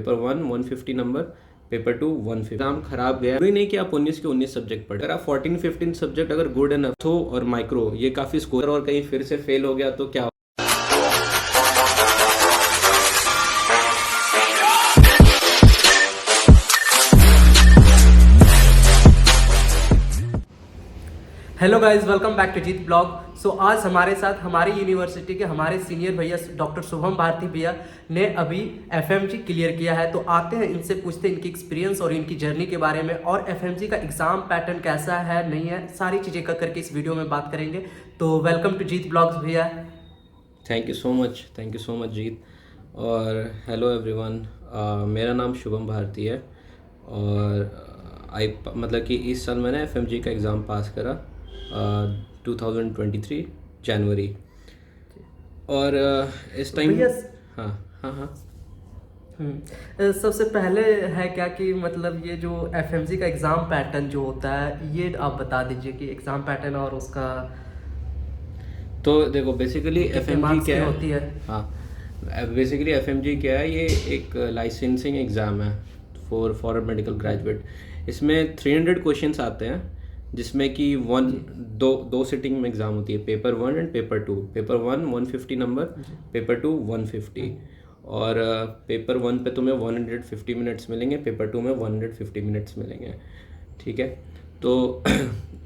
Paper 1 150 number, paper 2 150। Exam खराब गया भी नहीं कि आप 19 के 19 सब्जेक्ट पढ़े। अगर आप 14-15 सब्जेक्ट अगर गुड एनफ हो और माइक्रो ये काफ़ी स्कोर और कहीं फिर से फेल हो गया तो क्या। Hello guys, welcome back to Jeet blog. So आज हमारे साथ हमारी यूनिवर्सिटी के हमारे सीनियर भैया डॉक्टर शुभम भारती भैया ने अभी एफएमजी क्लियर किया है। तो आते हैं इनसे पूछते हैं इनकी एक्सपीरियंस और इनकी जर्नी के बारे में, और एफएमजी का एग्जाम पैटर्न कैसा है नहीं है, सारी चीज़ें करके इस वीडियो में बात करेंगे। तो वेलकम टू जीत ब्लॉग्स भैया। थैंक यू सो मच जीत। और हेलो एवरीवन, मेरा नाम शुभम भारती है और मतलब कि इस साल मैंने एफएमजी का एग्ज़ाम पास करा 2023 जनवरी। और इस टाइम हाँ हाँ हाँ सबसे पहले है क्या कि मतलब ये जो एफएमजी का एग्ज़ाम पैटर्न जो होता है, ये आप बता दीजिए कि एग्ज़ाम पैटर्न और उसका। तो देखो बेसिकली एफएमजी क्या होती है। हाँ, बेसिकली एफएमजी क्या है, ये एक लाइसेंसिंग एग्ज़ाम है फॉर मेडिकल ग्रेजुएट। इसमें 300 क्वेश्चंस आते हैं, जिसमें कि दो सिटिंग में एग्ज़ाम होती है, paper 1 and paper 2। Paper 1 150 number, paper 2 150। और पेपर 1 पे तुम्हें 150 मिनट्स मिलेंगे, पेपर 2 में 150 मिनट्स मिलेंगे। ठीक है, तो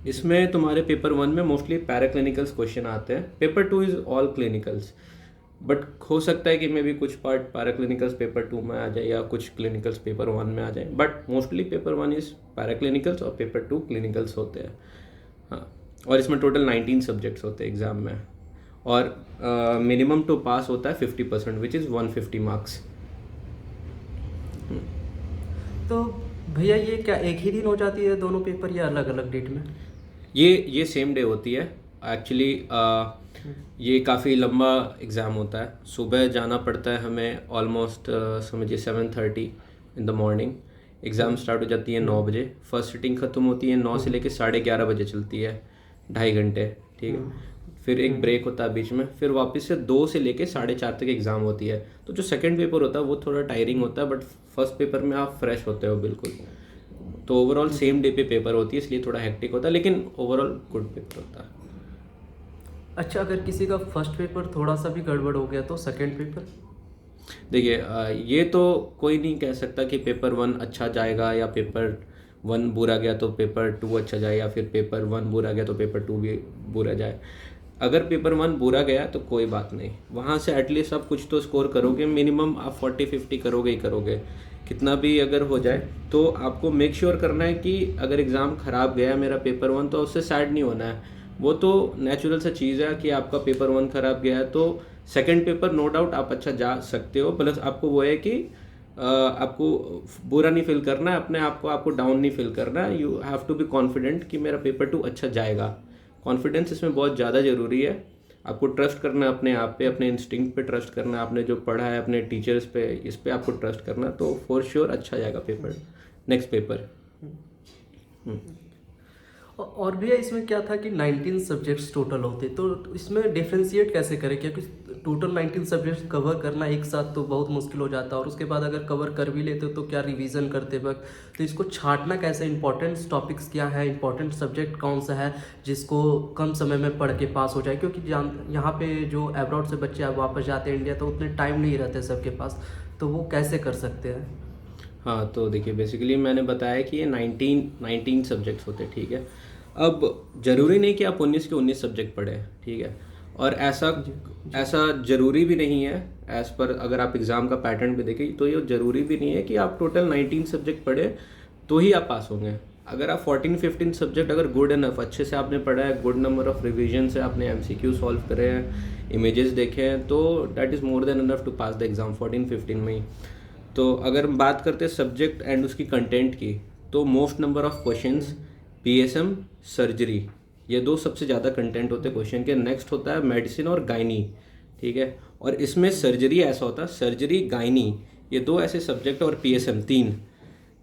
इसमें तुम्हारे पेपर 1 में मोस्टली पैराक्लिनिकल्स क्वेश्चन आते हैं। Paper 2 is all clinicals, but हो सकता है कि मे भी कुछ पार्ट पैराक्लिनिकल्स पेपर 2 में आ जाए या कुछ क्लिनिकल्स पेपर 1 में आ जाए, बट मोस्टली पेपर 1 इज़ पैराक्लिनिकल्स और पेपर 2 क्लिनिकल्स होते हैं। हाँ, और इसमें टोटल 19 सब्जेक्ट्स होते हैं एग्ज़ाम में, और मिनिमम टू पास होता है 50%, विच इज़ 150 मार्क्स। तो भैया ये क्या एक ही दिन हो जाती है दोनों पेपर या अलग अलग डेट में? ये सेम डे होती है एक्चुअली। ये काफ़ी लंबा एग्ज़ाम होता है। सुबह जाना पड़ता है हमें ऑलमोस्ट समझिए 7:30 in the morning. Exam start हो जाती है 9 बजे। फर्स्ट सिटिंग ख़त्म होती है 9 से लेकर 11:30 बजे चलती है, 2.5 घंटे। ठीक है, फिर एक ब्रेक होता है बीच में, फिर वापस से 2 से लेकर 4:30 तक एग्ज़ाम होती है। तो जो सेकंड पेपर होता है वो थोड़ा टायरिंग होता है, बट फर्स्ट पेपर में आप फ्रेश होते हो बिल्कुल। तो ओवरऑल सेम डे पे पेपर होती है, इसलिए थोड़ा हेक्टिक होता है, लेकिन ओवरऑल गुड पेपर होता है। अच्छा, अगर किसी का फर्स्ट पेपर थोड़ा सा भी गड़बड़ हो गया तो सेकंड पेपर? देखिए, ये तो कोई नहीं कह सकता कि पेपर 1 अच्छा जाएगा या पेपर 1 बुरा गया तो पेपर 2 अच्छा जाए, या फिर पेपर 1 बुरा गया तो पेपर 2 भी बुरा जाए। अगर पेपर 1 बुरा गया तो कोई बात नहीं, वहाँ से एटलीस्ट आप कुछ तो स्कोर करोगे, मिनिमम आप 40-50 करोगे ही करोगे। कितना भी अगर हो जाए तो आपको मेक श्योर करना है कि अगर एग्ज़ाम ख़राब गया मेरा पेपर 1, तो उससे सैड नहीं होना है। वो तो नेचुरल सा चीज़ है कि आपका पेपर 1 ख़राब गया है, तो सेकंड पेपर नो डाउट आप अच्छा जा सकते हो। प्लस आपको वो है कि आपको बुरा नहीं फील करना है, अपने आप को आपको डाउन नहीं फील करना है। You have to be confident कि मेरा पेपर 2 अच्छा जाएगा। कॉन्फिडेंस इसमें बहुत ज़्यादा ज़रूरी है। आपको ट्रस्ट करना है अपने आप पे, अपने इंस्टिंक्ट पे ट्रस्ट करना है, आपने जो पढ़ा है अपने टीचर्स पे, इस पे आपको ट्रस्ट करना, तो फॉर श्योर अच्छा जाएगा पेपर, नेक्स्ट पेपर। और भैया इसमें क्या था कि 19 सब्जेक्ट्स टोटल होते, तो इसमें डिफ्रेंशिएट कैसे करें? क्योंकि टोटल 19 सब्जेक्ट्स कवर करना एक साथ तो बहुत मुश्किल हो जाता है, और उसके बाद अगर कवर कर भी लेते हो तो क्या रिवीजन करते वक्त, तो इसको छांटना कैसे? इंपॉर्टेंट टॉपिक्स क्या है, इंपॉर्टेंट सब्जेक्ट कौन सा है जिसको कम समय में पढ़ के पास हो जाए? क्योंकि यहाँ पे जो अब्रॉड से बच्चे वापस जाते हैं इंडिया, तो उतने टाइम नहीं रहते सबके पास, तो वो कैसे कर सकते हैं? हाँ, तो देखिए बेसिकली मैंने बताया कि ये 19 सब्जेक्ट्स होते हैं। ठीक है, अब ज़रूरी नहीं कि आप 19 के 19 सब्जेक्ट पढ़ें। ठीक है, और ऐसा ज़रूरी भी नहीं है एज़ पर, अगर आप एग्ज़ाम का पैटर्न भी देखें तो ये ज़रूरी भी नहीं है कि आप टोटल 19 सब्जेक्ट पढ़ें तो ही आप पास होंगे। अगर आप 14-15 सब्जेक्ट अगर गुड इनफ अच्छे से आपने पढ़ा है, गुड नंबर ऑफ रिविजन से आपने MCQ सॉल्व करे हैं, इमेजेस देखे हैं, तो that is more than enough to pass the exam 14-15 में ही। तो अगर हम बात करते हैं सब्जेक्ट एंड उसकी कंटेंट की, तो most number of questions PSM, surgery, ये 2 सबसे ज़्यादा कंटेंट होते हैं क्वेश्चन के। नेक्स्ट होता है मेडिसिन और गायनी। ठीक है, और इसमें सर्जरी ऐसा होता है, सर्जरी गायनी ये 2 ऐसे सब्जेक्ट, और PSM 3,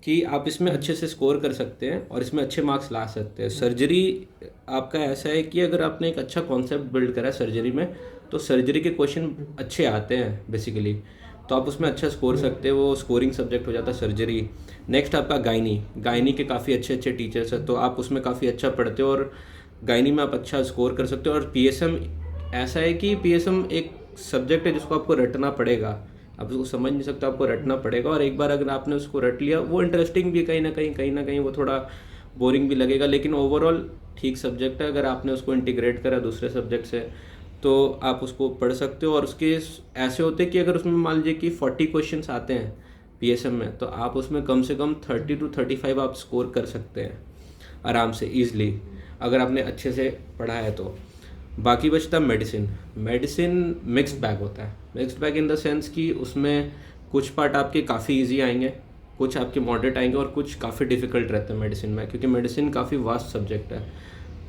कि आप इसमें अच्छे से स्कोर कर सकते हैं और इसमें अच्छे मार्क्स ला सकते हैं। सर्जरी आपका ऐसा है कि अगर आपने एक अच्छा कॉन्सेप्ट बिल्ड करा है सर्जरी में, तो सर्जरी के क्वेश्चन अच्छे आते हैं बेसिकली। तो आप उसमें अच्छा स्कोर सकते हो, वो स्कोरिंग सब्जेक्ट हो जाता है सर्जरी। नेक्स्ट आपका गायनी के काफ़ी अच्छे अच्छे टीचर्स हैं, तो आप उसमें काफ़ी अच्छा पढ़ते हो और गायनी में आप अच्छा स्कोर कर सकते हो। और पीएसएम ऐसा है कि पीएसएम एक सब्जेक्ट है जिसको आपको रटना पड़ेगा, आप उसको समझ नहीं सकते, आपको रटना पड़ेगा। और एक बार अगर आपने उसको रट लिया, वो इंटरेस्टिंग भी कहीं ना कहीं वो थोड़ा बोरिंग भी लगेगा, लेकिन ओवरऑल ठीक सब्जेक्ट है। अगर आपने उसको इंटीग्रेट करा दूसरे सब्जेक्ट से तो आप उसको पढ़ सकते हो। और उसके ऐसे होते हैं कि अगर उसमें मान लीजिए कि 40 क्वेश्चंस आते हैं पीएसएम में, तो आप उसमें कम से कम 30 to 35 आप स्कोर कर सकते हैं आराम से, ईजिली, अगर आपने अच्छे से पढ़ा है तो। बाकी बचता मेडिसिन। मेडिसिन मिक्स्ड बैग होता है, mixed bag in the sense कि उसमें कुछ पार्ट आपके काफ़ी इजी आएंगे, कुछ आपके मॉडरेट आएंगे और कुछ काफ़ी डिफ़िकल्ट रहते हैं मेडिसिन में, क्योंकि मेडिसिन काफ़ी वास्ट सब्जेक्ट है।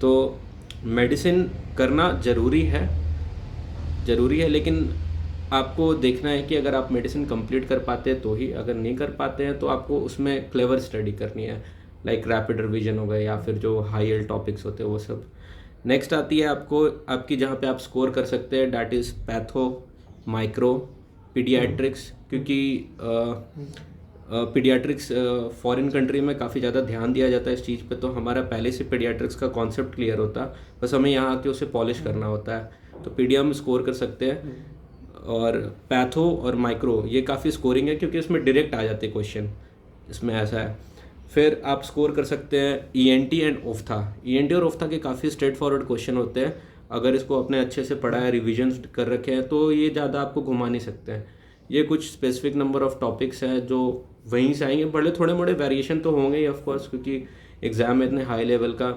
तो मेडिसिन करना ज़रूरी है, लेकिन आपको देखना है कि अगर आप मेडिसिन कंप्लीट कर पाते हैं तो ही, अगर नहीं कर पाते हैं तो आपको उसमें क्लेवर स्टडी करनी है, लाइक रैपिड रिवीजन हो गए या फिर जो हाई एल टॉपिक्स होते हैं वो सब। नेक्स्ट आती है आपको आपकी जहाँ पे आप स्कोर कर सकते हैं, that is patho, micro, paediatrics, क्योंकि पीडियाट्रिक्स फॉरेन कंट्री में काफ़ी ज़्यादा ध्यान दिया जाता है इस चीज़ पे, तो हमारा पहले से पीडियाट्रिक्स का कॉन्सेप्ट क्लियर होता है, बस हमें यहाँ आके उसे पॉलिश करना होता है। तो पीडिया में स्कोर कर सकते हैं। और पैथो और माइक्रो ये काफ़ी स्कोरिंग है, क्योंकि इसमें डायरेक्ट आ जाते हैं क्वेश्चन, इसमें ऐसा है। फिर आप स्कोर कर सकते हैं ईएनटी एंड ओफ्था। ईएनटी और ओफ्था के काफ़ी स्ट्रेट फॉरवर्ड क्वेश्चन होते हैं, अगर इसको अपने अच्छे से पढ़ा है, रिविजन कर रखे हैं, तो ये ज़्यादा आपको घुमा नहीं सकते हैं। ये कुछ स्पेसिफिक नंबर ऑफ टॉपिक्स हैं जो वहीं से आएंगे, बड़े थोड़े मोड़े वेरिएशन तो होंगे ही ऑफकोर्स, क्योंकि एग्ज़ाम है इतने हाई लेवल का,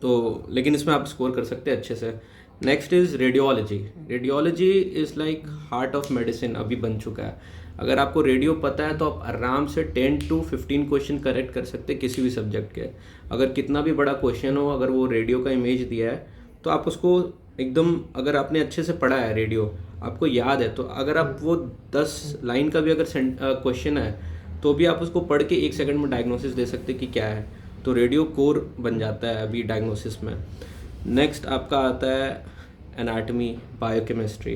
तो लेकिन इसमें आप स्कोर कर सकते हैं अच्छे से। Next is radiology. Radiology is like heart of medicine, अभी बन चुका है। अगर आपको रेडियो पता है तो आप आराम से 10 to 15 क्वेश्चन करेक्ट कर सकते हैं किसी भी सब्जेक्ट के। अगर कितना भी बड़ा क्वेश्चन हो, अगर वो रेडियो का इमेज दिया है तो आप उसको एकदम, अगर आपने अच्छे से पढ़ा है रेडियो, आपको याद है, तो अगर आप वो 10 लाइन का भी अगर क्वेश्चन है तो भी आप उसको पढ़ के 1 सेकंड में डायग्नोसिस दे सकते हैं कि क्या है। तो रेडियो कोर बन जाता है अभी डायग्नोसिस में। नेक्स्ट आपका आता है एनाटमी, बायोकेमिस्ट्री।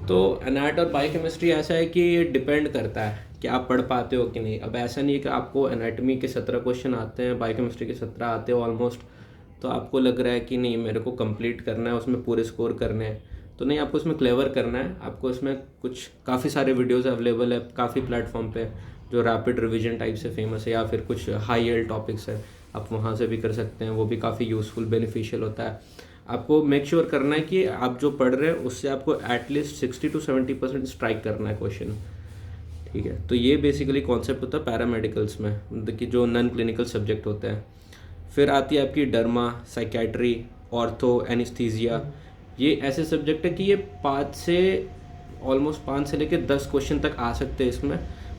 तो एनाट और बायोकेमिस्ट्री ऐसा है कि ये डिपेंड करता है कि आप पढ़ पाते हो कि नहीं। अब ऐसा नहीं है कि आपको एनाटमी के 17 क्वेश्चन आते हैं, बायोकेमिस्ट्री के 17 आते हैं ऑलमोस्ट, तो आपको लग रहा है कि नहीं मेरे को कंप्लीट करना है, उसमें पूरे स्कोर करने हैं, तो नहीं, आपको उसमें क्लेवर करना है। आपको इसमें कुछ काफ़ी सारे वीडियोज़ अवेलेबल है काफ़ी प्लेटफॉर्म पे, जो रैपिड रिवीजन टाइप से फेमस है, या फिर कुछ हाई एल टॉपिक्स है, आप वहाँ से भी कर सकते हैं, वो भी काफ़ी यूज़फुल बेनिफिशियल होता है। आपको मेक श्योर करना है कि आप जो पढ़ रहे हैं उससे आपको एटलीस्ट 60 to 70% स्ट्राइक करना है क्वेश्चन, ठीक है। तो ये बेसिकली कॉन्सेप्ट होता है पैरामेडिकल्स में, मतलब कि जो नॉन क्लिनिकल सब्जेक्ट होते हैं। फिर आती है आपकी डर्मा, साइकेट्री, ऑर्थो, एनेस्थीसिया। ये ऐसे सब्जेक्ट है कि ये 5 से लेकर 10 क्वेश्चन तक आ सकते हैं इसमें,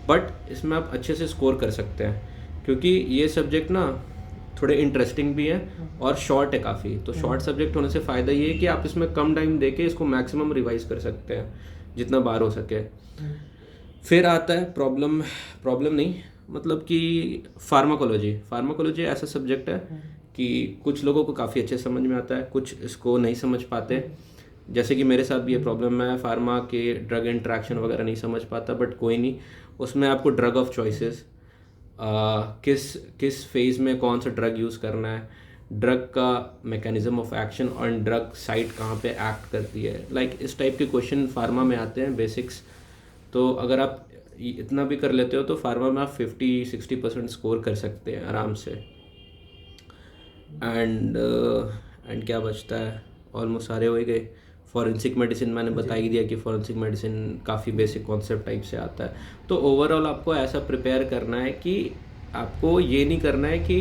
बट इसमें आप अच्छे से स्कोर कर सकते हैं, क्योंकि ये सब्जेक्ट ना थोड़े इंटरेस्टिंग भी हैं और शॉर्ट है काफ़ी। तो शॉर्ट सब्जेक्ट होने से फ़ायदा ये है कि आप इसमें कम टाइम देके इसको मैक्सिमम रिवाइज कर सकते हैं जितना बार हो सके। फिर आता है प्रॉब्लम नहीं, मतलब कि फार्माकोलॉजी ऐसा सब्जेक्ट है कि कुछ लोगों को काफ़ी अच्छे समझ में आता है, कुछ इसको नहीं समझ पाते। जैसे कि मेरे साथ भी ये प्रॉब्लम है, फार्मा के ड्रग इंट्रैक्शन वगैरह नहीं समझ पाता, बट कोई नहीं, उसमें आपको ड्रग ऑफ चॉइसेस, किस फेज़ में कौन सा ड्रग यूज़ करना है, ड्रग का मैकेनिज्म ऑफ एक्शन और ड्रग साइट कहाँ पे एक्ट करती है, लाइक इस टाइप के क्वेश्चन फार्मा में आते हैं बेसिक्स। तो अगर आप इतना भी कर लेते हो तो फार्मा में आप 50-60% स्कोर कर सकते हैं आराम से। एंड क्या बचता है, ऑलमोस्ट सारे हो ही गए। फॉरेंसिक मेडिसिन मैंने बता ही दिया कि फॉरेंसिक मेडिसिन काफ़ी बेसिक कॉन्सेप्ट टाइप से आता है। तो ओवरऑल आपको ऐसा प्रिपेयर करना है कि आपको ये नहीं करना है कि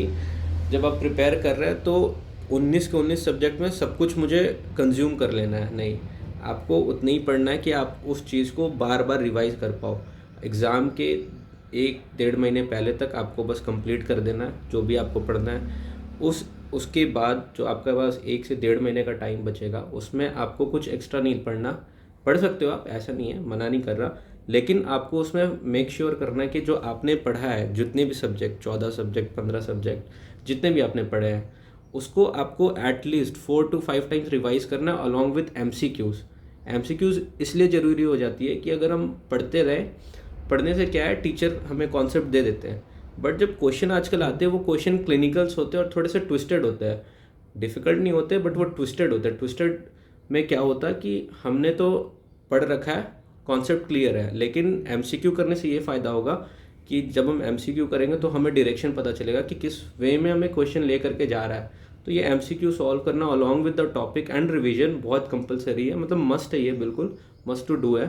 जब आप प्रिपेयर कर रहे हैं तो 19 के 19 सब्जेक्ट में सब कुछ मुझे कंज्यूम कर लेना है, नहीं, आपको उतना ही पढ़ना है कि आप उस चीज़ को बार बार रिवाइज कर पाओ। एग्ज़ाम के 1-1.5 महीने पहले तक आपको बस कंप्लीट कर देना है जो भी आपको पढ़ना है। उसके बाद जो आपके पास 1 से 1.5 महीने का टाइम बचेगा उसमें आपको कुछ एक्स्ट्रा नहीं पढ़ना। पढ़ सकते हो आप, ऐसा नहीं है, मना नहीं कर रहा, लेकिन आपको उसमें मेक श्योर करना है कि जो आपने पढ़ा है, जितने भी सब्जेक्ट, 14 सब्जेक्ट, 15 सब्जेक्ट, जितने भी आपने पढ़े हैं, उसको आपको एटलीस्ट 4 to 5 टाइम्स रिवाइज करना है अलॉन्ग विथ MCQs। एमसीक्यूज इसलिए ज़रूरी हो जाती है कि अगर हम पढ़ते रहें, पढ़ने से क्या है, टीचर हमें कॉन्सेप्ट दे देते हैं, बट जब क्वेश्चन आजकल आते हैं वो क्वेश्चन क्लिनिकल्स होते हैं और थोड़े से ट्विस्टेड होते हैं, डिफ़िकल्ट नहीं होते बट वो ट्विस्टेड होते हैं। ट्विस्टेड में क्या होता है कि हमने तो पढ़ रखा है, कॉन्सेप्ट क्लियर है, लेकिन एमसीक्यू करने से ये फ़ायदा होगा कि जब हम एमसीक्यू करेंगे तो हमें डायरेक्शन पता चलेगा कि किस वे में हमें क्वेश्चन ले करके जा रहा है। तो ये एमसीक्यू सॉल्व करना along with the topic and revision बहुत कंपलसरी है, मतलब मस्ट है, ये बिल्कुल मस्ट टू डू है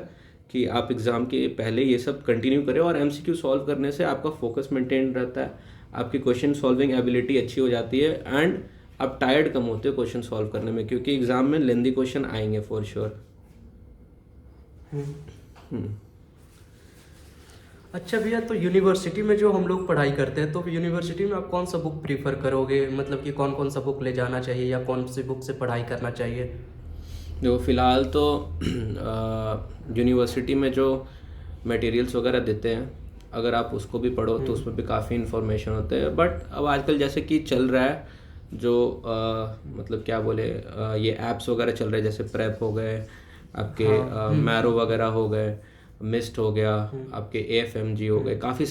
कि आप एग्ज़ाम के पहले ये सब कंटिन्यू करें। और एमसीक्यू सॉल्व करने से आपका फोकस मेंटेन रहता है, आपकी क्वेश्चन सॉल्विंग एबिलिटी अच्छी हो जाती है एंड आप टायर्ड कम होते हो क्वेश्चन सॉल्व करने में, क्योंकि एग्ज़ाम में लेंदी क्वेश्चन आएंगे फॉर श्योर। अच्छा भैया, तो यूनिवर्सिटी में जो हम लोग पढ़ाई करते हैं, तो यूनिवर्सिटी में आप कौन सा बुक प्रीफर करोगे, मतलब कि कौन कौन सा बुक ले जाना चाहिए या कौन सी बुक से पढ़ाई करना चाहिए? देखो फ़िलहाल तो यूनिवर्सिटी में जो मटेरियल्स वगैरह देते हैं, अगर आप उसको भी पढ़ो तो उसमें भी काफ़ी इन्फॉर्मेशन होते हैं, बट अब आजकल जैसे कि चल रहा है जो मतलब क्या बोले, ये ऐप्स वगैरह चल रहे हैं, जैसे प्रेप हो गए आपके, मैरो वगैरह हो गए, मिस्ट हो गया आपके, AFMG हो गए, काफ़ी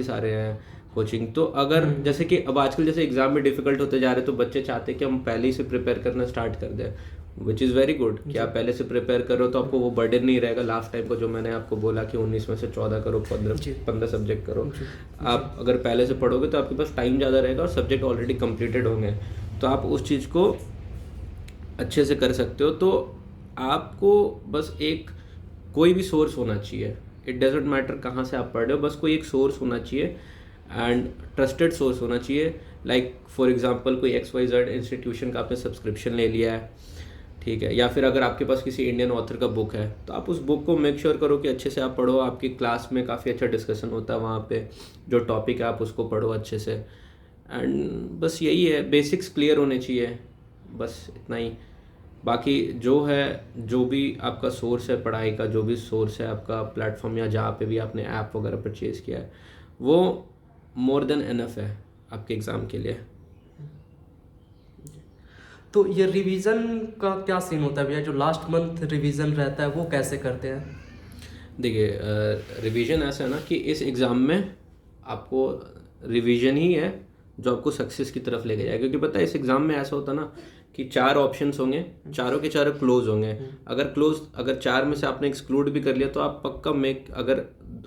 सारे हैं कोचिंग। तो अगर जैसे कि अब आजकल जैसे एग्ज़ाम में डिफ़िकल्ट होते जा रहे हैं तो बच्चे चाहते हैं कि हम पहले ही से प्रिपेयर करना स्टार्ट कर दें, विच इज़ वेरी गुड कि आप पहले से प्रिपेयर करो तो आपको वो बर्डन नहीं रहेगा लास्ट टाइम को, जो मैंने आपको बोला कि 19 में से 14 करो, 15 सब्जेक्ट करो। आप अगर पहले से पढ़ोगे तो आपके पास टाइम ज़्यादा रहेगा और सब्जेक्ट ऑलरेडी कंप्लीटेड होंगे, तो आप उस चीज़ को अच्छे से कर सकते हो। तो आपको बस एक कोई भी सोर्स होना चाहिए, इट डजेंट मैटर कहाँ से आप पढ़ रहे हो, बस कोई एक सोर्स होना चाहिए एंड ट्रस्टेड सोर्स होना चाहिए। लाइक फॉर एग्जांपल कोई XYZ इंस्टीट्यूशन का आपने सब्सक्रिप्शन ले लिया है, ठीक है, या फिर अगर आपके पास किसी इंडियन ऑथर का बुक है तो आप उस बुक को मेक श्योर करो कि अच्छे से आप पढ़ो। आपकी क्लास में काफ़ी अच्छा डिस्कशन होता है वहाँ पे, जो टॉपिक है आप उसको पढ़ो अच्छे से, एंड बस यही है, बेसिक्स क्लियर होने चाहिए, बस इतना ही। बाकी जो है, जो भी आपका सोर्स है पढ़ाई का, जो भी सोर्स है आपका प्लेटफॉर्म या जहाँ पे भी आपने ऐप वगैरह परचेज़ किया है, वो मोर देन इनफ है आपके एग्ज़ाम के लिए। तो ये रिवीजन का क्या सीन होता है भैया, जो लास्ट मंथ रिवीजन रहता है वो कैसे करते हैं? देखिए रिवीजन ऐसा है ना कि इस एग्ज़ाम में आपको रिवीजन ही है जो आपको सक्सेस की तरफ लेके जाएगा, क्योंकि पता है इस एग्ज़ाम में ऐसा होता ना कि 4 ऑप्शंस होंगे, चारों के चारों क्लोज होंगे। अगर 4 में से आपने एक्सक्लूड भी कर लिया तो आप पक्का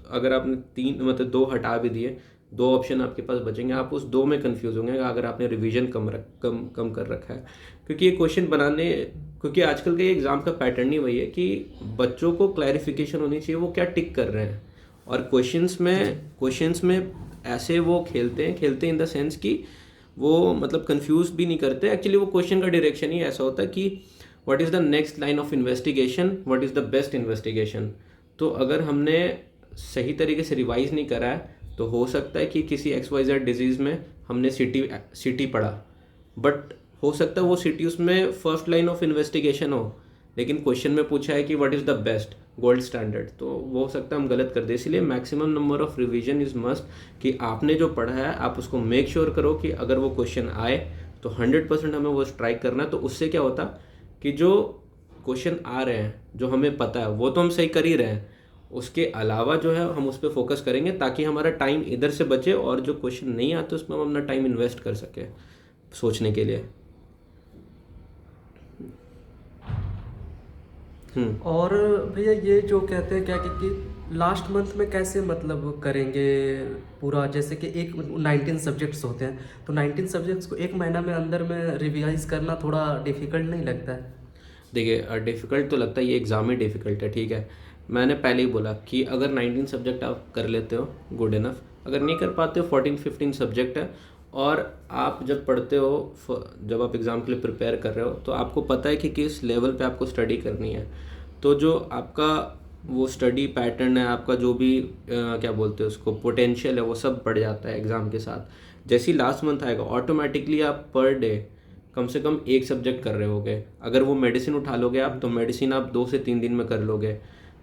अगर आपने 3 मतलब 2 हटा भी दिए, 2 ऑप्शन आपके पास बचेंगे, आप उस 2 में कंफ्यूज होंगे अगर आपने रिवीजन कम कर रखा है। क्योंकि ये क्वेश्चन बनाने, क्योंकि आजकल का ये एग्ज़ाम का पैटर्न ही वही है कि बच्चों को क्लैरिफिकेशन होनी चाहिए वो क्या टिक कर रहे हैं, और क्वेश्चंस में ऐसे वो खेलते इन द सेंस कि वो मतलब कंफ्यूज भी नहीं करते। एक्चुअली वो क्वेश्चन का डायरेक्शन ही ऐसा होता है कि what is the next line of investigation, what is the best investigation. तो अगर हमने सही तरीके से रिवाइज नहीं करा है तो हो सकता है कि किसी XYZ डिजीज़ में हमने सिटी पढ़ा, बट हो सकता है वो सिटी उसमें फर्स्ट लाइन ऑफ इन्वेस्टिगेशन हो, लेकिन क्वेश्चन में पूछा है कि what is the best gold standard, तो वो हो सकता है हम गलत कर दें। इसलिए maximum number of revision is must कि आपने जो पढ़ा है आप उसको मेक श्योर करो कि अगर वो क्वेश्चन आए तो 100% हमें वो स्ट्राइक करना है। तो उससे क्या होता कि जो क्वेश्चन आ रहे हैं जो हमें पता है वो तो हम सही कर ही रहे हैं, उसके अलावा जो है हम उस पर फोकस करेंगे ताकि हमारा टाइम इधर से बचे और जो क्वेश्चन नहीं आते उसमें हम अपना टाइम इन्वेस्ट कर सके सोचने के लिए। और भैया ये जो कहते हैं क्या कि लास्ट मंथ में कैसे मतलब करेंगे पूरा, जैसे कि 19 सब्जेक्ट्स होते हैं, तो 19 सब्जेक्ट्स को 1 महीना में अंदर में रिवाइज करना थोड़ा डिफ़िकल्ट नहीं लगता है? देखिए डिफ़िकल्ट तो लगता है, ये एग्ज़ाम ही डिफ़िकल्ट है, ठीक है। मैंने पहले ही बोला कि अगर 19 सब्जेक्ट आप कर लेते हो गुड इनफ, अगर नहीं कर पाते हो 14-15 सब्जेक्ट है, और आप जब पढ़ते हो, जब आप एग्ज़ाम के लिए प्रिपेयर कर रहे हो तो आपको पता है कि किस लेवल पे आपको स्टडी करनी है, तो जो आपका वो स्टडी पैटर्न है, आपका जो भी क्या बोलते हैं उसको पोटेंशियल है, वो सब बढ़ जाता है एग्ज़ाम के साथ। जैसे ही लास्ट मंथ आएगा ऑटोमेटिकली आप पर डे कम से कम 1 सब्जेक्ट कर रहे होगे। अगर वो मेडिसिन उठा लोगे आप तो मेडिसिन आप 2 से 3 दिन में कर लोगे।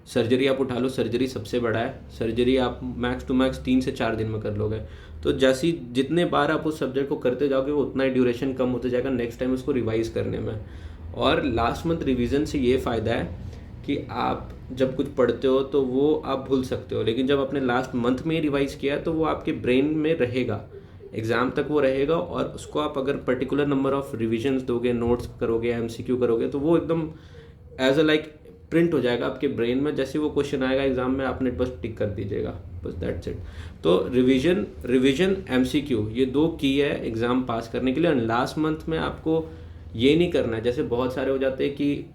सर्जरी आप उठा लो, सर्जरी सबसे बड़ा है, सर्जरी आप मैक्स टू मैक्स 3 से 4 दिन में कर लोगे। तो जैसी जितने बार आप उस सब्जेक्ट को करते जाओगे वो उतना ही ड्यूरेशन कम होते जाएगा नेक्स्ट टाइम उसको रिवाइज़ करने में। और लास्ट मंथ रिवीजन से ये फ़ायदा है कि आप जब कुछ पढ़ते हो तो वो आप भूल सकते हो, लेकिन जब आपने लास्ट मंथ में रिवाइज किया तो वो आपके ब्रेन में रहेगा, एग्ज़ाम तक वो रहेगा। और उसको आप अगर पर्टिकुलर नंबर ऑफ रिविजन्स दोगे, नोट्स करोगे, एमसीक्यू करोगे, तो वो एकदम एज अ लाइक प्रिंट हो जाएगा आपके ब्रेन में। जैसे वो क्वेश्चन आएगा एग्जाम में, आपने बस टिक कर दीजिएगा, बस दैट्स इट। तो रिवीजन एमसीक्यू ये 2 की है एग्ज़ाम पास करने के लिए। एंड लास्ट मंथ में आपको ये नहीं करना है, जैसे बहुत सारे हो जाते हैं कि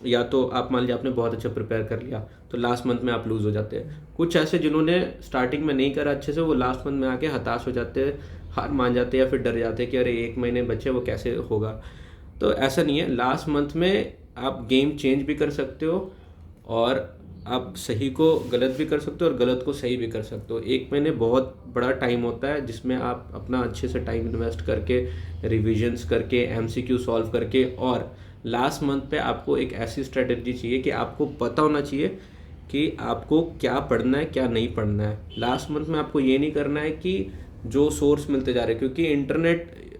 या तो आप मान लीजिए आपने बहुत अच्छा प्रिपेयर कर लिया तो लास्ट मंथ में आप लूज़ हो जाते हैं। कुछ ऐसे जिन्होंने स्टार्टिंग में नहीं करा अच्छे से, वो लास्ट मंथ में आके हताश हो जाते हैं, हार मान जाते हैं या फिर डर जाते हैं कि अरे 1 महीने बचे वो कैसे होगा। तो ऐसा नहीं है, लास्ट मंथ में आप गेम चेंज भी कर सकते हो और आप सही को गलत भी कर सकते हो और गलत को सही भी कर सकते हो। 1 महीने बहुत बड़ा टाइम होता है जिसमें आप अपना अच्छे से टाइम इन्वेस्ट करके, रिविजन्स करके, एमसीक्यू सॉल्व करके, और लास्ट मंथ पे आपको एक ऐसी स्ट्रेटजी चाहिए कि आपको पता होना चाहिए कि आपको क्या पढ़ना है क्या नहीं पढ़ना है। लास्ट मंथ में आपको ये नहीं करना है कि जो सोर्स मिलते जा रहे हैं, क्योंकि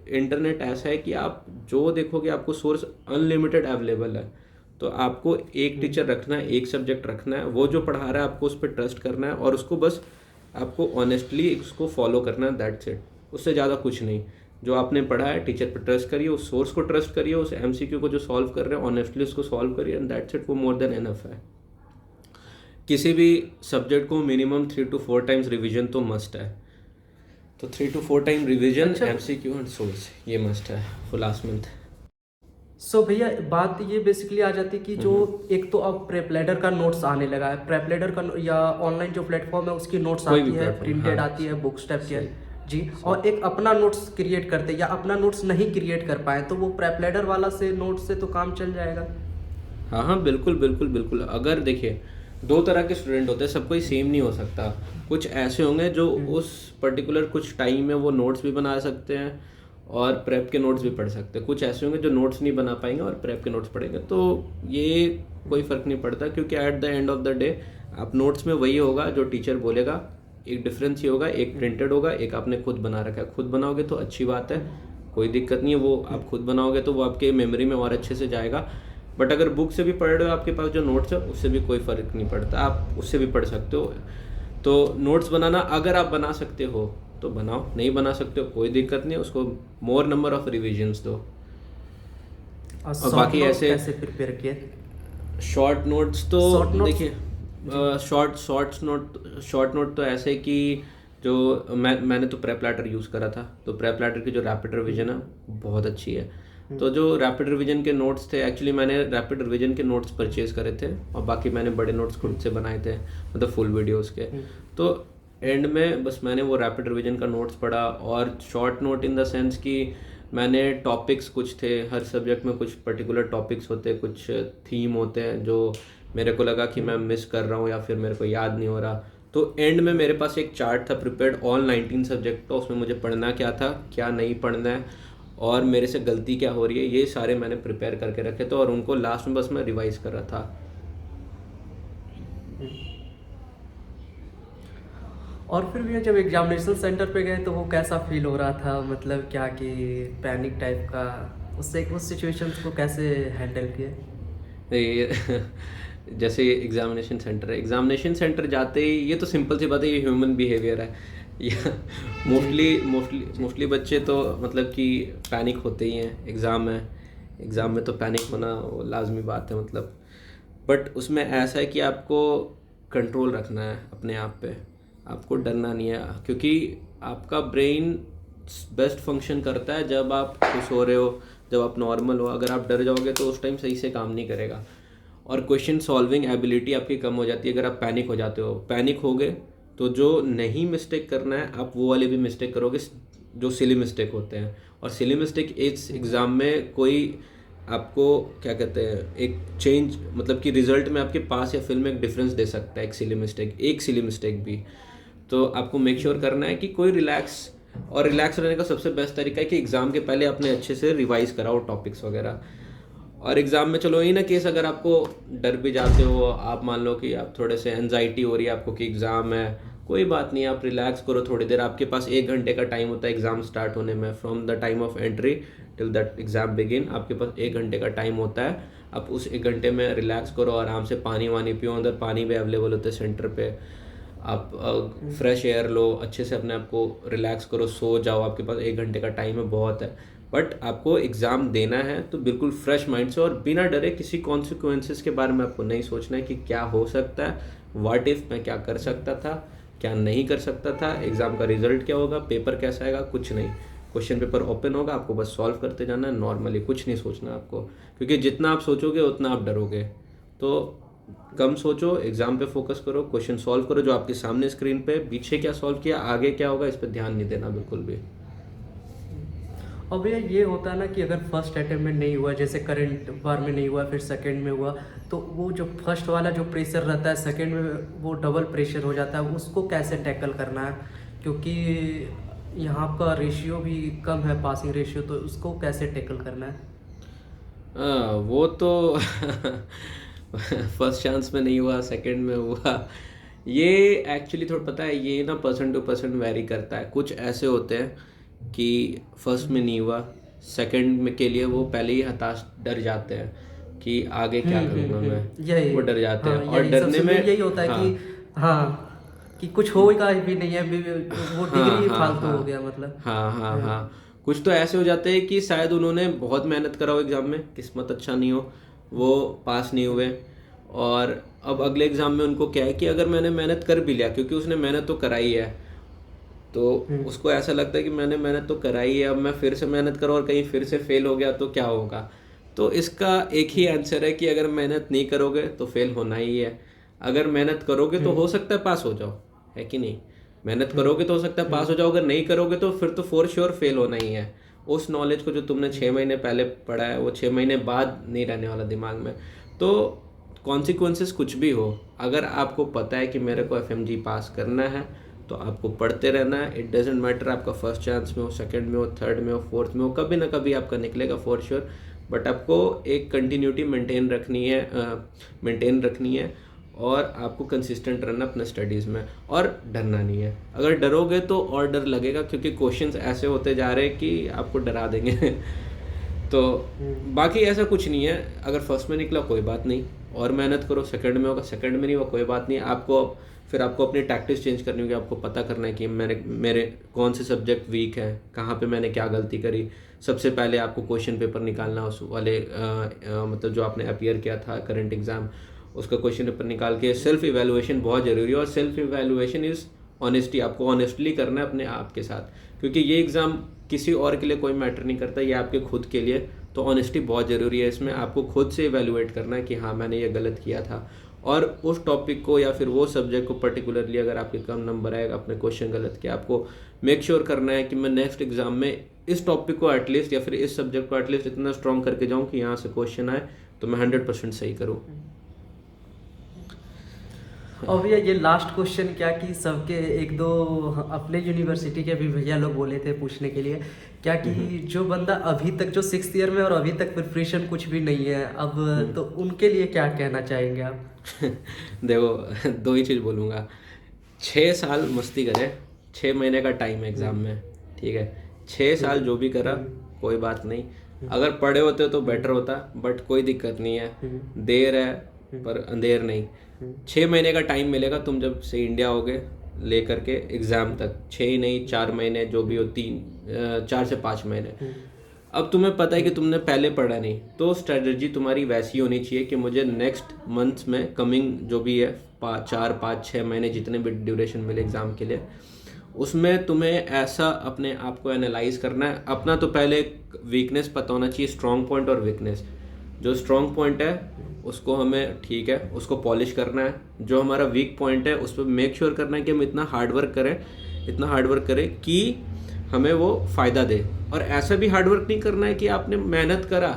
इंटरनेट ऐसा है कि आप जो देखोगे आपको सोर्स अनलिमिटेड अवेलेबल है। तो आपको एक टीचर रखना है, एक सब्जेक्ट रखना है, वो जो पढ़ा रहा है आपको उस पर ट्रस्ट करना है और उसको बस आपको ऑनेस्टली उसको फॉलो करना है, दैट्स इट। उससे ज़्यादा कुछ नहीं। जो आपने पढ़ा है टीचर पर ट्रस्ट करिए, उस सोर्स को ट्रस्ट करिए, उस एमसीक्यू को जो सॉल्व कर रहे हैं ऑनेस्टली उसको सॉल्व करिए, एंड दैट्स इट। वो मोर देन एनफ है। किसी भी सब्जेक्ट को मिनिमम 3 to 4 टाइम्स रिविजन तो मस्ट है। तो 3 to 4 time revision, MCQ and source ये मस्ट है फॉर लास्ट मंथ। सो भैया बात ये बेसिकली आ जाती है कि जो एक तो अब प्रेपलेडर का नोट्स आने लगा है, प्रेपलेडर का या ऑनलाइन जो प्लेटफॉर्म है उसकी नोट्स कोई आती भी है, platform, प्रिंटेड हाँ, आती है, बुक्स टाइप की है जी। और एक अपना नोट्स क्रिएट करते या अपना नोट्स नहीं क्रिएट कर पाए तो वो प्रेपलेडर वाला से नोट्स से तो काम चल जाएगा। हाँ हाँ, बिल्कुल बिल्कुल बिल्कुल। अगर देखिए 2 तरह के स्टूडेंट होते हैं, सब कोई सेम नहीं हो सकता। कुछ ऐसे होंगे जो उस पर्टिकुलर कुछ टाइम में वो नोट्स भी बना सकते हैं और प्रेप के नोट्स भी पढ़ सकते हैं। कुछ ऐसे होंगे जो नोट्स नहीं बना पाएंगे और प्रेप के नोट्स पढ़ेंगे। तो ये कोई फ़र्क नहीं पड़ता, क्योंकि at the end of the day आप नोट्स में वही होगा जो टीचर बोलेगा। एक डिफरेंस ही होगा, एक प्रिंटेड होगा, एक आपने खुद बना रखा है। खुद बनाओगे तो अच्छी बात है, कोई दिक्कत नहीं है। वो आप खुद बनाओगे तो वो आपके मेमोरी में और अच्छे से जाएगा। बट अगर बुक से भी पढ़ रहे हो, आपके पास जो नोट्स है उससे भी कोई फ़र्क नहीं पड़ता, आप उससे भी पढ़ सकते हो। तो नोट्स बनाना अगर आप बना सकते हो तो बनाओ, नहीं बना सकते हो कोई दिक्कत नहीं, उसको मोर नंबर ऑफ रिविजन्स दो। और बाकी ऐसे कैसे प्रिपेयर किए? शॉर्ट नोट्स तो Short notes? देखिए शॉर्ट नोट तो ऐसे कि जो मैंने तो प्रेपलैटर यूज़ करा था, तो प्रेपलैटर की जो रैपिड रिवीजन है बहुत अच्छी है। तो जो रैपिड रिवीजन के नोट्स थे, एक्चुअली मैंने रैपिड रिवीजन के नोट्स परचेज करे थे और बाकी मैंने बड़े नोट्स खुद से बनाए थे, मतलब फुल वीडियोस के। तो एंड में बस मैंने वो रैपिड रिवीजन का नोट्स पढ़ा। और short note in the sense कि मैंने टॉपिक्स कुछ थे, हर सब्जेक्ट में कुछ पर्टिकुलर टॉपिक्स होते हैं, कुछ थीम होते हैं जो मेरे को लगा कि मैं मिस कर रहा हूँ या फिर मेरे को याद नहीं हो रहा। तो एंड में मेरे पास एक चार्ट था प्रिपेयर्ड ऑल 19 सब्जेक्ट का, उसमें मुझे पढ़ना क्या था, क्या नहीं पढ़ना है और मेरे से गलती क्या हो रही है, ये सारे मैंने प्रिपेयर करके रखे थे और उनको लास्ट में बस मैं रिवाइज कर रहा था। और फिर भी जब एग्जामिनेशन सेंटर पे गए तो वो कैसा फील हो रहा था, मतलब क्या कि पैनिक टाइप का, उससे उस सिचुएशंस को कैसे हैंडल किए? ये जैसे एग्जामिनेशन सेंटर जाते ही, ये तो सिंपल सी बात है, ये ह्यूमन बिहेवियर है। मोस्टली बच्चे तो मतलब कि पैनिक होते ही हैं। एग्ज़ाम में तो पैनिक होना वो लाजमी बात है, मतलब। बट उसमें ऐसा है कि आपको कंट्रोल रखना है अपने आप पे, आपको डरना नहीं है, क्योंकि आपका ब्रेन बेस्ट फंक्शन करता है जब आप खुश हो रहे हो, जब आप नॉर्मल हो। अगर आप डर जाओगे तो उस टाइम सही से काम नहीं करेगा और क्वेश्चन सॉल्विंग एबिलिटी आपकी कम हो जाती है अगर आप पैनिक हो जाते हो। पैनिक हो गए तो जो नहीं मिस्टेक करना है आप वो वाले भी मिस्टेक करोगे जो सिली मिस्टेक होते हैं। और सिली मिस्टेक इस एग्ज़ाम में कोई आपको क्या कहते हैं, एक चेंज, मतलब कि रिजल्ट में आपके पास या फेल में एक डिफरेंस दे सकता है एक सिली मिस्टेक भी। तो आपको मेक श्योर करना है कि कोई रिलैक्स रहने का सबसे बेस्ट तरीका है कि एग्ज़ाम के पहले अपने अच्छे से रिवाइज कराओ टॉपिक्स वगैरह। और एग्ज़ाम में चलो ये ना केस अगर आपको डर भी जाते हो, आप मान लो कि आप थोड़े से एनजाइटी हो रही है आपको कि एग्ज़ाम है, कोई बात नहीं, आप रिलैक्स करो थोड़ी देर। आपके पास 1 घंटे का टाइम होता है एग्ज़ाम स्टार्ट होने में, from the time of entry till that exam begin आपके पास 1 घंटे का टाइम होता है। आप उस 1 घंटे में रिलैक्स करो, आराम से पानी वानी पियो, अंदर पानी भी अवेलेबल होता है सेंटर पे, आप फ्रेश एयर लो, अच्छे से अपने आप को रिलैक्स करो, सो जाओ, आपके पास 1 घंटे का टाइम है, बहुत है। बट आपको एग्ज़ाम देना है तो बिल्कुल फ्रेश माइंड से और बिना डरे, किसी कॉन्सिक्वेंसेस के बारे में आपको नहीं सोचना है कि क्या हो सकता है, व्हाट इफ़ मैं क्या कर सकता था, क्या नहीं कर सकता था, एग्ज़ाम का रिजल्ट क्या होगा, पेपर कैसा आएगा, कुछ नहीं। क्वेश्चन पेपर ओपन होगा, आपको बस सॉल्व करते जाना है नॉर्मली, कुछ नहीं सोचना आपको, क्योंकि जितना आप सोचोगे उतना आप डरोगे। तो कम सोचो, एग्जाम पे फोकस करो, क्वेश्चन सॉल्व करो जो आपके सामने स्क्रीन पे, पीछे क्या सॉल्व किया, आगे क्या होगा, इस पर ध्यान नहीं देना बिल्कुल भी। और भैया ये होता है ना कि अगर फर्स्ट अटेम्प्ट में नहीं हुआ, जैसे करंट बार में नहीं हुआ, फिर सेकंड में हुआ, तो वो जो फर्स्ट वाला जो प्रेशर रहता है सेकंड में वो डबल प्रेशर हो जाता है, उसको कैसे टैकल करना है? क्योंकि यहाँ का रेशियो भी कम है, पासिंग रेशियो, तो उसको कैसे टैकल करना है? वो तो फर्स्ट चांस में नहीं हुआ, सेकंड में हुआ, ये एक्चुअली थोड़ा पता है, ये ना पर्सन टू पर्सन वेरी करता है। कुछ ऐसे होते हैं कि फर्स्ट में नहीं हुआ, सेकंड में के लिए वो पहले ही हताश, डर जाते हैं कि आगे क्या करूँगा मैं, यही वो डर जाते हैं। हाँ, और यही डरने सबसे में main यही होता है हाँ, कि हाँ कि कुछ होगा भी नहीं है, वो डिग्री फालतू हो गया मतलब। हाँ हाँ हाँ, कुछ तो ऐसे हो जाते हैं कि शायद उन्होंने बहुत मेहनत करा हो एग्ज़ाम में, किस्मत अच्छा नहीं हो, वो पास नहीं हुए, और अब अगले एग्ज़ाम में उनको क्या है कि अगर मैंने मेहनत कर भी लिया, क्योंकि उसने मेहनत तो कराई है, तो उसको ऐसा लगता है कि मैंने मेहनत तो कराई है, अब मैं फिर से मेहनत करूँ और कहीं फिर से फेल हो गया तो क्या होगा। तो इसका एक ही आंसर है कि अगर मेहनत नहीं करोगे तो फेल होना ही है, अगर मेहनत करोगे तो हो सकता है पास हो जाओ, है कि नहीं? मेहनत करोगे तो हो सकता है पास हो जाओ, अगर नहीं करोगे तो फिर तो फॉर श्योर फेल होना ही है। उस नॉलेज को जो तुमने 6 महीने पहले पढ़ा है, वो 6 महीने बाद नहीं रहने वाला दिमाग में। तो कॉन्सिक्वेंसेस कुछ भी हो, अगर आपको पता है कि मेरे को एफएमजी पास करना है तो आपको पढ़ते रहना है। इट डजेंट मैटर आपका फर्स्ट चांस में हो, सेकंड में हो, थर्ड में हो, फोर्थ में हो, कभी ना कभी आपका निकलेगा फॉर श्योर। बट आपको एक कंटिन्यूटी मेंटेन रखनी है और आपको कंसिस्टेंट रहना अपने स्टडीज़ में, और डरना नहीं है। अगर डरोगे तो और डर लगेगा, क्योंकि क्वेश्चंस ऐसे होते जा रहे हैं कि आपको डरा देंगे। तो बाकी ऐसा कुछ नहीं है, अगर फर्स्ट में निकला कोई बात नहीं, और मेहनत करो, सेकंड में होगा, सेकंड में नहीं हुआ कोई बात नहीं। आपको अपनी टैक्टिक्स चेंज करनी होगी, आपको पता करना है कि मेरे कौन से सब्जेक्ट वीक हैं, कहाँ पे मैंने क्या गलती करी। सबसे पहले आपको क्वेश्चन पेपर निकालना, उस वाले मतलब जो आपने अपीयर किया था करंट एग्ज़ाम, उसका क्वेश्चन पेपर निकाल के सेल्फ इवैल्यूएशन बहुत ज़रूरी है। और सेल्फ इवैल्यूएशन इज़ ऑनेस्टी, आपको ऑनेस्टली करना है अपने आप के साथ, क्योंकि ये एग्ज़ाम किसी और के लिए कोई मैटर नहीं करता, ये आपके खुद के लिए। तो ऑनेस्टी बहुत ज़रूरी है इसमें, आपको खुद से इवैल्यूएट करना है कि हाँ मैंने ये गलत किया था, और उस टॉपिक को या फिर वो सब्जेक्ट को पर्टिकुलरली अगर आपके कम नंबर आएगा, अपने क्वेश्चन गलत किया, आपको मेक श्योर करना है कि मैं नेक्स्ट एग्जाम में इस टॉपिक को एटलीस्ट या फिर इस सब्जेक्ट को एटलीस्ट इतना स्ट्रॉन्ग करके जाऊँ कि यहाँ से क्वेश्चन आए तो मैं 100% सही करूँ। और भैया ये लास्ट क्वेश्चन क्या कि सबके एक दो अपने यूनिवर्सिटी के भी भैया लोग बोले थे पूछने के लिए, क्या कि जो बंदा अभी तक जो 6th ईयर में और अभी तक प्रिपरेशन कुछ भी नहीं है अब, तो उनके लिए क्या कहना चाहेंगे आप? देखो, दो ही चीज़ बोलूँगा। 6 साल मस्ती करे, 6 महीने का टाइम है एग्ज़ाम में, ठीक है। 6 साल जो भी करा कोई बात नहीं, अगर पढ़े होते तो बेटर होता, बट कोई दिक्कत नहीं है, देर है पर अंधेर नहीं। 6 महीने का टाइम मिलेगा, तुम जब से इंडिया होगे लेकर के एग्ज़ाम तक, 6 ही नहीं 4 महीने जो भी हो, 4 से 5 महीने। अब तुम्हें पता है कि तुमने पहले पढ़ा नहीं, तो स्ट्रेटजी तुम्हारी वैसी होनी चाहिए कि मुझे नेक्स्ट मंथ्स में कमिंग जो भी है 4, 5, 6 महीने जितने भी ड्यूरेशन मिले एग्ज़ाम के लिए, उसमें तुम्हें ऐसा अपने आप को एनालाइज करना है। अपना तो पहले वीकनेस पता होना चाहिए, स्ट्रॉन्ग पॉइंट और वीकनेस। जो स्ट्रॉन्ग पॉइंट है उसको हमें, ठीक है, उसको पॉलिश करना है। जो हमारा वीक पॉइंट है उस पर मेक श्योर करना है कि हम इतना हार्डवर्क करें कि हमें वो फ़ायदा दे। और ऐसा भी हार्डवर्क नहीं करना है कि आपने मेहनत करा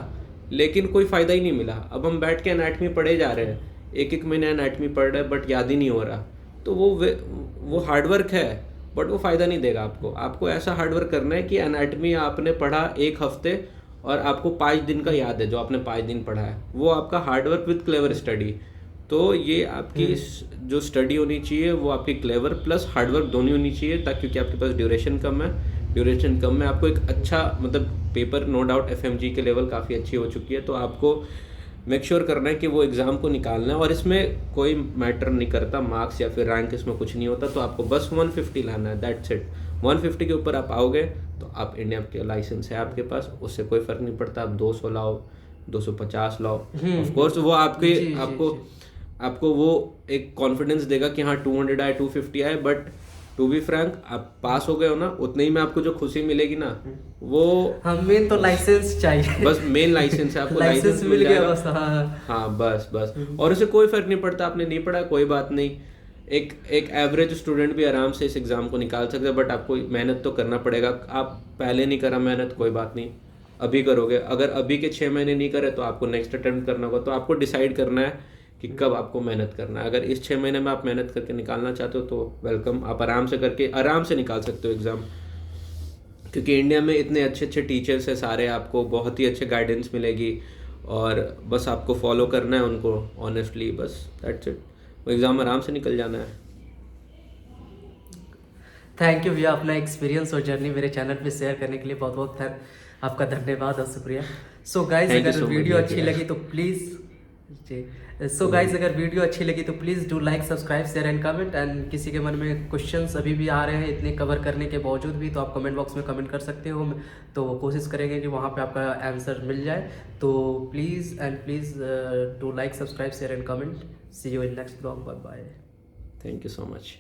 लेकिन कोई फ़ायदा ही नहीं मिला। अब हम बैठ के एनाटमी पढ़े जा रहे हैं, एक महीने एनाटमी पढ़ रहे हैं बट याद ही नहीं हो रहा, तो वो हार्डवर्क है बट वो फ़ायदा नहीं देगा आपको। आपको ऐसा हार्डवर्क करना है कि एनाटमी आपने पढ़ा 1 हफ्ते और आपको 5 दिन का याद है, जो आपने 5 दिन पढ़ा है, वो आपका हार्डवर्क विद क्लेवर स्टडी। तो ये आपकी जो स्टडी होनी चाहिए वो आपकी क्लेवर प्लस हार्डवर्क दोनों होनी चाहिए, ताकि क्योंकि आपके पास ड्यूरेशन कम है, आपको एक अच्छा मतलब पेपर, नो डाउट एफएमजी के लेवल काफ़ी अच्छी हो चुकी है, तो आपको मेक श्योर करना है कि वो एग्ज़ाम को निकालना है, और इसमें कोई मैटर नहीं करता मार्क्स या फिर रैंक, इसमें कुछ नहीं होता। तो आपको बस 150 लाना है, दैट्स इट। 150 के ऊपर आप आओगे तो आप इंडिया के लाइसेंस है आपके पास, उससे कोई फ़र्क नहीं पड़ता। आप 200 लाओ, 250 लाओ, ऑफ कोर्स वो आपके जी, जी, आपको वो एक कॉन्फिडेंस देगा कि हाँ 200 आए, 250 आए, बट टू बी फ्रैंक आप पास हो गए हो ना, उतने ही में आपको जो खुशी मिलेगी ना वो, हमें तो लाइसेंस चाहिए। बस मेन लाइसेंस है, आपको लाइसेंस मिल गया जाएगा। बस। हाँ हाँ बस बस, और उसे कोई फर्क नहीं पड़ता आपने नहीं पढ़ा, कोई बात नहीं। एक एवरेज स्टूडेंट भी आराम से इस एग्ज़ाम को निकाल सकता है, बट आपको मेहनत तो करना पड़ेगा। आप पहले नहीं करा मेहनत, कोई बात नहीं, अभी करोगे। अगर अभी के 6 महीने नहीं करे तो आपको नेक्स्ट अटेम्प्ट करना होगा। तो आपको डिसाइड करना है कि कब आपको मेहनत करना है। अगर इस 6 महीने में आप मेहनत करके निकालना चाहते हो तो वेलकम, आप आराम से करके आराम से निकाल सकते हो एग्ज़ाम, क्योंकि इंडिया में इतने अच्छे अच्छे टीचर्स हैं सारे, आपको बहुत ही अच्छे गाइडेंस मिलेगी, और बस आपको फॉलो करना है उनको ऑनेस्टली, बस दैट्स इट। वो एग्ज़ाम आराम से निकल जाना है। थैंक यू भैया, अपना एक्सपीरियंस और जर्नी मेरे चैनल पे शेयर करने के लिए बहुत बहुत आपका धन्यवाद और शुक्रिया। सो गाइज Thank you अगर so much, वीडियो अच्छी भैया। लगी तो प्लीज़ जी, सो गाइज अगर वीडियो अच्छी लगी तो please do like, subscribe, share and comment. And किसी के मन में क्वेश्चंस अभी भी आ रहे हैं इतने कवर करने के बावजूद भी, तो आप कमेंट बॉक्स में कमेंट कर सकते हो, तो कोशिश करेंगे कि वहाँ पे आपका आंसर मिल जाए। तो please and please do like, subscribe, share and comment. See you in next blog, bye bye. Thank you so much.